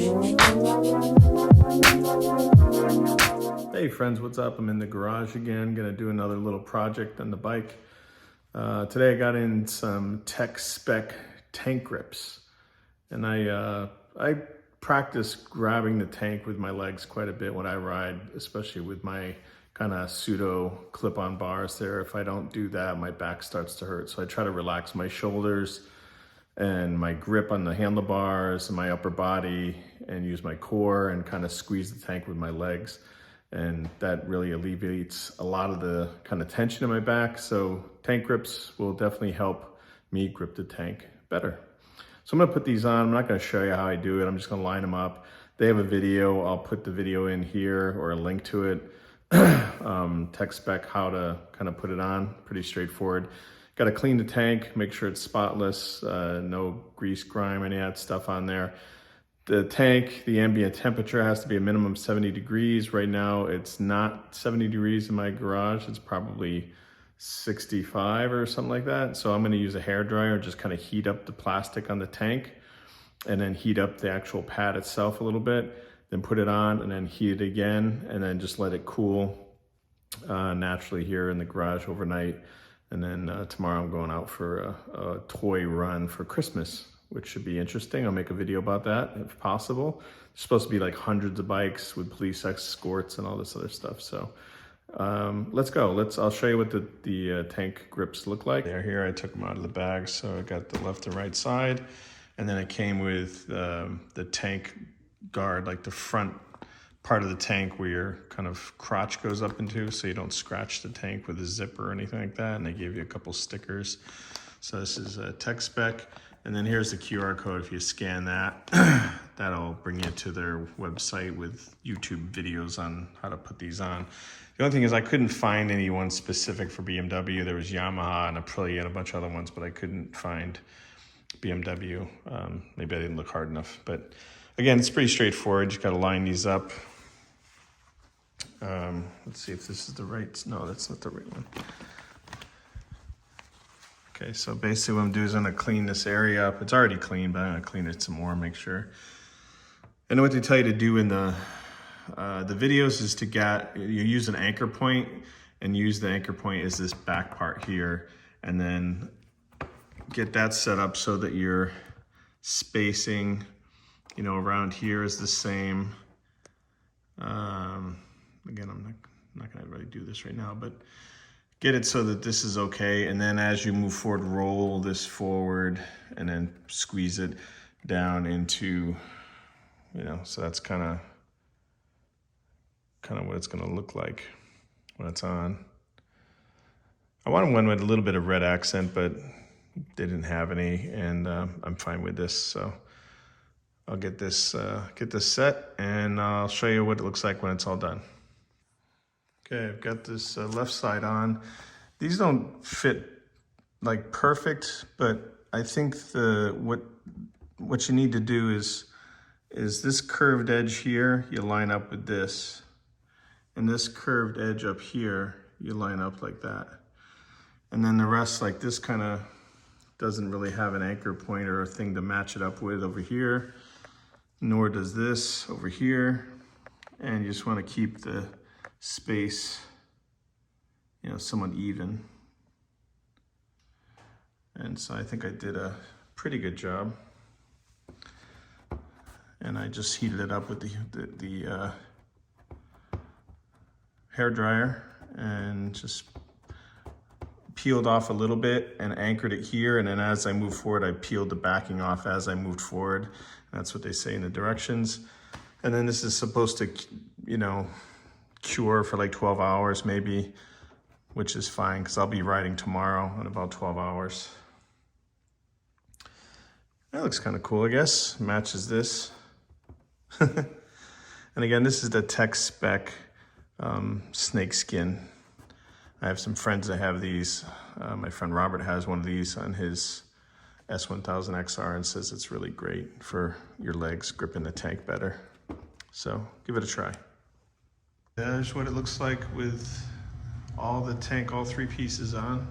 Hey friends, what's up? I'm in the garage again, gonna do another little project on the bike. Today I got in some TechSpec tank grips, and I practice grabbing the tank with my legs quite a bit when I ride, especially with my kind of pseudo clip-on bars there. If I don't do that, my back starts to hurt. So I try to relax my shoulders and my grip on the handlebars and my upper body and use my core and kind of squeeze the tank with my legs. And that really alleviates a lot of the kind of tension in my back. So tank grips will definitely help me grip the tank better. So I'm gonna put these on. I'm not gonna show you how I do it. I'm just gonna line them up. They have a video. I'll put the video in here or a link to it. TechSpec, how to kind of put it on, pretty straightforward. Got to clean the tank, make sure it's spotless, no grease, grime, any of that stuff on there. The tank, the ambient temperature has to be a minimum 70 degrees. Right now, it's not 70 degrees in my garage. It's probably 65 or something like that. So I'm gonna use a hairdryer, just kind of heat up the plastic on the tank and then heat up the actual pad itself a little bit, then put it on and then heat it again and then just let it cool naturally here in the garage overnight. And then tomorrow I'm going out for a toy run for Christmas, which should be interesting. I'll make a video about that if possible. There's supposed to be like hundreds of bikes with police escorts and all this other stuff. So let's go. I'll show you what the tank grips look like. They're here, I took them out of the bag. So I got the left and right side. And then it came with the tank guard, like the front part of the tank where your kind of crotch goes up into, so you don't scratch the tank with a zipper or anything like that. And they gave you a couple stickers. So this is a TechSpec. And then here's the QR code. If you scan that, that'll bring you to their website with YouTube videos on how to put these on. The only thing is I couldn't find any one specific for BMW. There was Yamaha and Aprilia and a bunch of other ones, but I couldn't find BMW. Maybe I didn't look hard enough. But again, it's pretty straightforward. You just got to line these up. Let's see if this is the right, no, that's not the right one. Okay, so basically what I'm doing is I'm gonna clean this area up. It's already clean, but I'm gonna clean it some more, make sure. And what they tell you to do in the videos is you use an anchor point and use the anchor point as this back part here, and then get that set up so that your spacing, you know, around here is the same. Again, I'm not gonna really do this right now, but get it so that this is okay. And then as you move forward, roll this forward and then squeeze it down into, you know, so that's kind of what it's gonna look like when it's on. I wanted one with a little bit of red accent, but they didn't have any, and I'm fine with this. So I'll get this set and I'll show you what it looks like when it's all done. Okay, I've got this left side on. These don't fit like perfect, but I think what you need to do is this curved edge here, you line up with this. And this curved edge up here, you line up like that. And then the rest, like this kind of doesn't really have an anchor point or a thing to match it up with over here, nor does this over here. And you just want to keep the space, you know, somewhat even. And so I think I did a pretty good job. And I just heated it up with the hair dryer and just peeled off a little bit and anchored it here. And then as I moved forward, I peeled the backing off as I moved forward. That's what they say in the directions. And then this is supposed to, you know, cure for like 12 hours maybe, which is fine because I'll be riding tomorrow in about 12 hours. That looks kind of cool, I guess. Matches this. And again, this is the TechSpec Snake Skin. I have some friends that have these. My friend Robert has one of these on his S1000XR and says it's really great for your legs, gripping the tank better. So give it a try. There's what it looks like with all the tank, all three pieces on.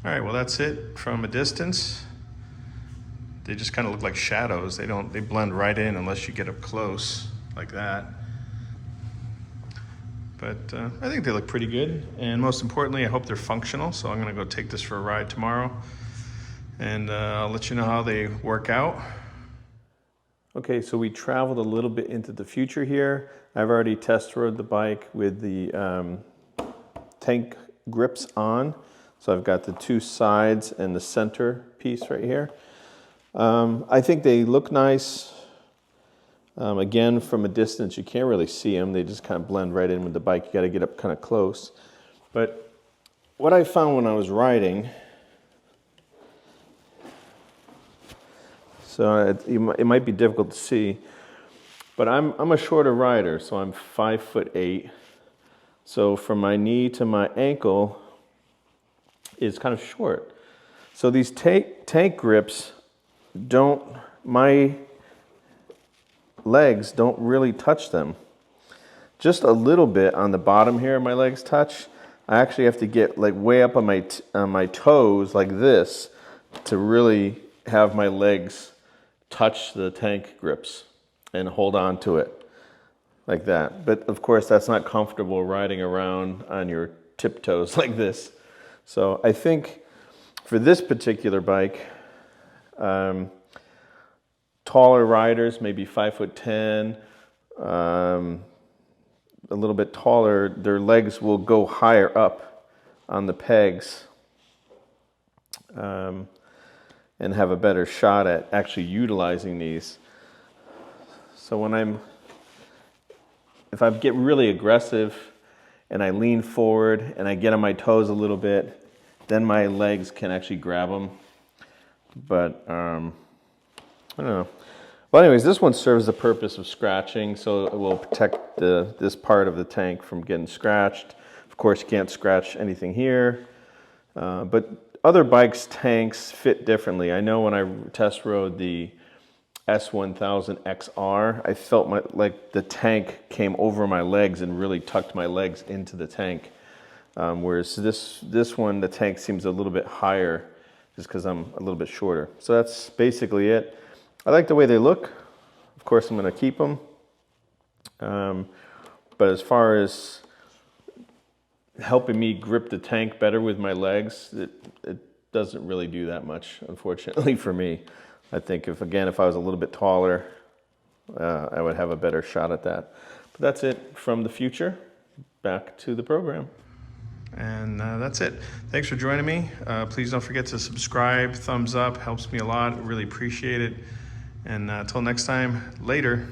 All right, well, that's it from a distance. They just kind of look like shadows. They blend right in unless you get up close like that. But I think they look pretty good. And most importantly, I hope they're functional. So I'm gonna go take this for a ride tomorrow. And I'll let you know how they work out. Okay, so we traveled a little bit into the future here. I've already test rode the bike with the tank grips on. So I've got the two sides and the center piece right here. I think they look nice. Again, from a distance, you can't really see them. They just kind of blend right in with the bike. You got to get up kind of close. But what I found when I was riding, so it might be difficult to see, but I'm a shorter rider, so I'm 5'8". So from my knee to my ankle is kind of short. So these tank grips my legs don't really touch them. Just a little bit on the bottom here, my legs touch. I actually have to get like way up on my toes like this to really have my legs touch the tank grips and hold on to it like that. But of course, that's not comfortable riding around on your tiptoes like this. So I think for this particular bike, taller riders, maybe 5'10", a little bit taller, their legs will go higher up on the pegs and have a better shot at actually utilizing these. So if I get really aggressive and I lean forward and I get on my toes a little bit, then my legs can actually grab them. But I don't know. Well, anyways, this one serves the purpose of scratching, so it will protect this part of the tank from getting scratched. Of course, you can't scratch anything here. But other bikes' tanks fit differently. I know when I test rode the S1000 XR, I felt like the tank came over my legs and really tucked my legs into the tank. Whereas this one, the tank seems a little bit higher just because I'm a little bit shorter. So that's basically it. I like the way they look. Of course, I'm going to keep them. But as far as helping me grip the tank better with my legs, it doesn't really do that much, unfortunately, for me. I think if I was a little bit taller, I would have a better shot at that. But that's it from the future. Back to the program. And that's it. Thanks for joining me. Please don't forget to subscribe. Thumbs up helps me a lot. Really appreciate it. And until next time, later.